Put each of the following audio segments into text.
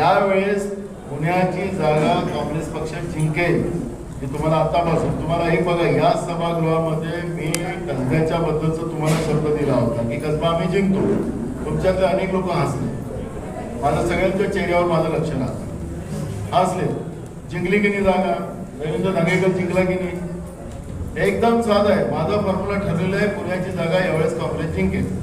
ज्यावेळेस पुण्याची जागा काँग्रेस पक्ष जिंकेल, मी तुम्हाला आतापासून तुम्हाला एक बघा, या सभागृहामध्ये मी कसब्याच्या बद्दलचा तुम्हाला शब्द दिला होता की कसबा आम्ही जिंकतो. तुमच्यातले अनेक लोक हसले, माझं सगळ्यांच्या चेहऱ्यावर माझं लक्ष लागलं, हसले. जिंकली की नाही जागा? रवींद्र धंगेकर जिंकला की नाही? एकदम साधा आहे, माझा फॉर्म्युला ठरलेला आहे, पुण्याची जागा यावेळेस काँग्रेस जिंकेल.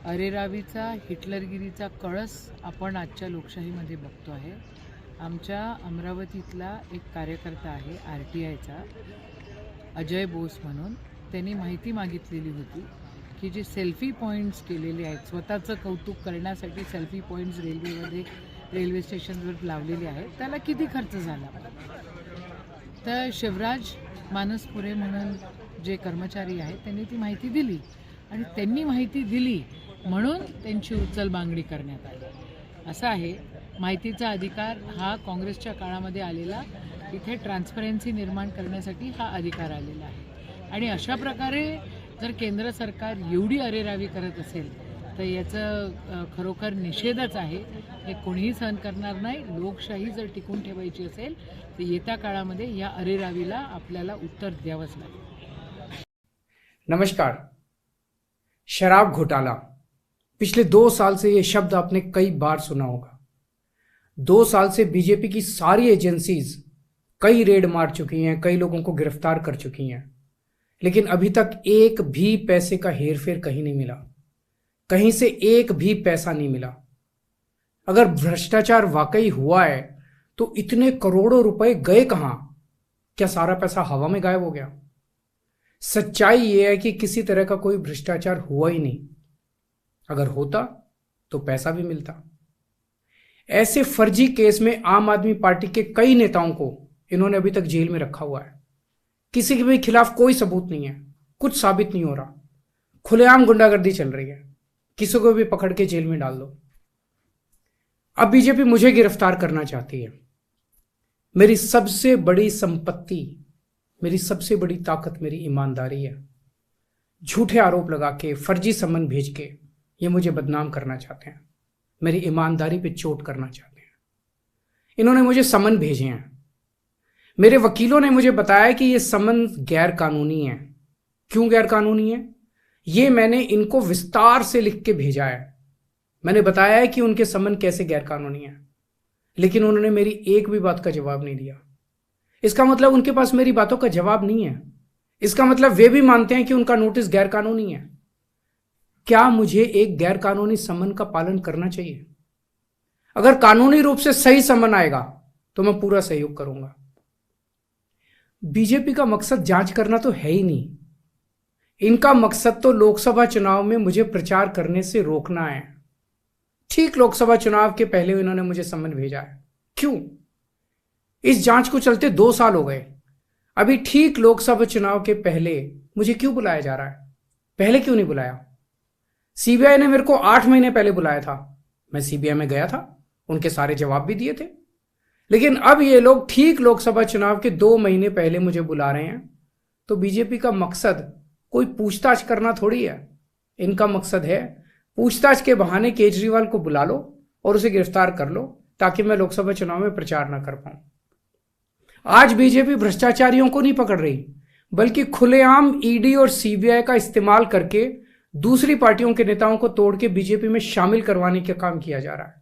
अरेरावीचा हिटलरगिरीचा कळस आपण आजच्या लोकशाहीमध्ये बघतो आहे. आमच्या अमरावतीतला एक कार्यकर्ता आहे RTIचा, अजय बोस म्हणून. त्यांनी माहिती मागितलेली होती की जे सेल्फी पॉईंट्स केलेले आहेत, स्वतःचं कौतुक करण्यासाठी सेल्फी पॉईंट्स रेल्वे स्टेशनवर लावलेले आहेत, त्याला किती खर्च झाला. तर शिवराज मानसपुरे म्हणून जे कर्मचारी आहेत त्यांनी ती माहिती दिली, आणि त्यांनी माहिती दिली म्हणून त्यांची उचल मागणी करण्यात आली. असं आहे, माहितीचा अधिकार हा काँग्रेसच्या काळामध्ये आलेला, इथे ट्रान्सपरन्सी निर्माण करण्यासाठी हा अधिकार आलेला आहे. आणि अशा प्रकारे जर केंद्र सरकार एवढी अरेरावी करत असेल तर याचं खरोखर निषेधच आहे. हे कोणीही सहन करणार नाही. लोकशाही जर टिकून ठेवायची असेल तर येत्या काळामध्ये या अरेरावीला आपल्याला उत्तर द्यावंच लागेल. नमस्कार. शराब घोटाला, पिछले 2 साल से ये शब्द आपने कई बार सुना होगा. 2 साल से बीजेपी की सारी एजेंसीज कई रेड मार चुकी हैं, कई लोगों को गिरफ्तार कर चुकी हैं, लेकिन अभी तक एक भी पैसे का हेरफेर कहीं नहीं मिला, कहीं से एक भी पैसा नहीं मिला. अगर भ्रष्टाचार वाकई हुआ है तो इतने करोड़ों रुपए गए कहां? क्या सारा पैसा हवा में गायब हो गया? सच्चाई यह है कि किसी तरह का कोई भ्रष्टाचार हुआ ही नहीं. अगर होता तो पैसा भी मिलता. ऐसे फर्जी केस में आम आदमी पार्टी के कई नेताओं को इन्होंने अभी तक जेल में रखा हुआ है. किसी के भी खिलाफ कोई सबूत नहीं है, कुछ साबित नहीं हो रहा, खुलेआम गुंडागर्दी चल रही है, किसी को भी पकड़ के जेल में डाल दो. अब बीजेपी मुझे गिरफ्तार करना चाहती है. मेरी सबसे बड़ी संपत्ति, मेरी सबसे बड़ी ताकत मेरी ईमानदारी है. झूठे आरोप लगा के, फर्जी समन भेज के ये मुझे बदनाम करना चाहते हैं, मेरी ईमानदारी पे चोट करना चाहते हैं. इन्होंने मुझे समन भेजे हैं. मेरे वकीलों ने मुझे बताया कि ये समन गैर कानूनी है. क्यों गैर कानूनी है? ये मैंने इनको विस्तार से लिख के भेजा है. मैंने बताया है कि उनके समन कैसे गैर कानूनी है, लेकिन उन्होंने मेरी एक भी बात का जवाब नहीं दिया. इसका मतलब उनके पास मेरी बातों का जवाब नहीं है. इसका मतलब वे भी मानते हैं कि उनका नोटिस गैर कानूनी है. क्या मुझे एक गैर कानूनी समन का पालन करना चाहिए? अगर कानूनी रूप से सही समन आएगा तो मैं पूरा सहयोग करूंगा. बीजेपी का मकसद जांच करना तो है ही नहीं. इनका मकसद तो लोकसभा चुनाव में मुझे प्रचार करने से रोकना है. ठीक लोकसभा चुनाव के पहले इन्होंने मुझे समन भेजा है. क्यों? इस जांच को चलते 2 साल हो गए. अभी ठीक लोकसभा चुनाव के पहले मुझे क्यों बुलाया जा रहा है? पहले क्यों नहीं बुलाया? सीबीआई ने मेरे को 8 महीने पहले बुलाया था. मैं सीबीआई में गया था, उनके सारे जवाब भी दिए थे. लेकिन अब ये लोग ठीक लोकसभा चुनाव के 2 महीने पहले मुझे बुला रहे हैं. तो बीजेपी का मकसद कोई पूछताछ करना थोड़ी है. इनका मकसद है पूछताछ के बहाने केजरीवाल को बुला लो और उसे गिरफ्तार कर लो, ताकि मैं लोकसभा चुनाव में प्रचार ना कर पाऊं. आज बीजेपी भ्रष्टाचारियों को नहीं पकड़ रही, बल्कि खुलेआम ईडी और सीबीआई का इस्तेमाल करके दूसरी पार्टियों के नेताओं को तोड़ के बीजेपी में शामिल करवाने का काम किया जा रहा है.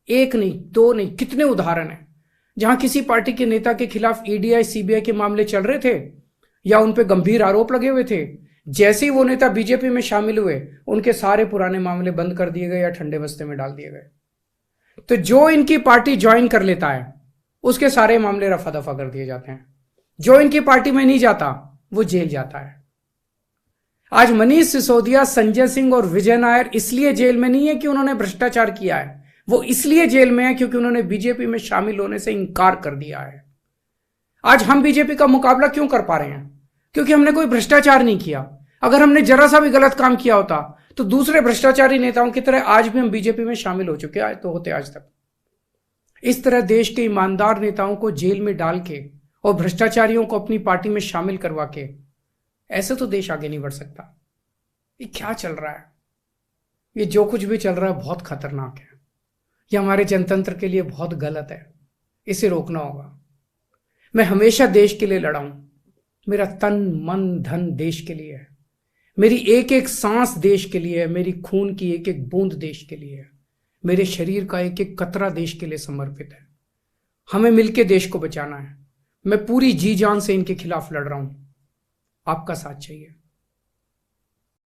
एक नहीं, 2 नहीं, कितने उदाहरण हैं जहां किसी पार्टी के नेता के खिलाफ ईडीआई सीबीआई के मामले चल रहे थे या उन पे गंभीर आरोप लगे हुए थे. जैसे ही वो नेता बीजेपी में शामिल हुए, उनके सारे पुराने मामले बंद कर दिए गए या ठंडे बस्ते में डाल दिए गए. तो जो इनकी पार्टी ज्वाइन कर लेता है उसके सारे मामले रफा दफा कर दिए जाते हैं. जो इनकी पार्टी में नहीं जाता वो जेल जाता है. आज मनीष सिसोदिया, संजय सिंह और विजय नायर इसलिए जेल में नहीं है कि उन्होंने भ्रष्टाचार किया है, वो इसलिए जेल में है क्योंकि उन्होंने बीजेपी में शामिल होने से इंकार कर दिया है. आज हम बीजेपी का मुकाबला क्यों कर पा रहे हैं? क्योंकि हमने कोई भ्रष्टाचार नहीं किया. अगर हमने जरा सा भी गलत काम किया होता तो दूसरे भ्रष्टाचारी नेताओं की तरह आज भी हम बीजेपी में शामिल हो चुके होते आज तक. इस तरह देश के ईमानदार नेताओं को जेल में डाल के और भ्रष्टाचारियों को अपनी पार्टी में शामिल करवा के ऐसे तो देश आगे नहीं बढ़ सकता। ये क्या चल रहा है? ये जो कुछ भी चल रहा है बहुत खतरनाक है। ये हमारे जनतंत्र के लिए बहुत गलत है। इसे रोकना होगा। मैं हमेशा देश के लिए लड़ा हूं। मेरा तन मन धन देश के लिए है। मेरी एक एक सांस देश के लिए है। मेरी खून की एक एक बूंद देश के लिए है। मेरे शरीर का एक एक कतरा देश के लिए समर्पित है। हमें मिलकर देश को बचाना है। मैं पूरी जी जान से इनके खिलाफ लड़ रहा हूं। आपका साथ चाहिए।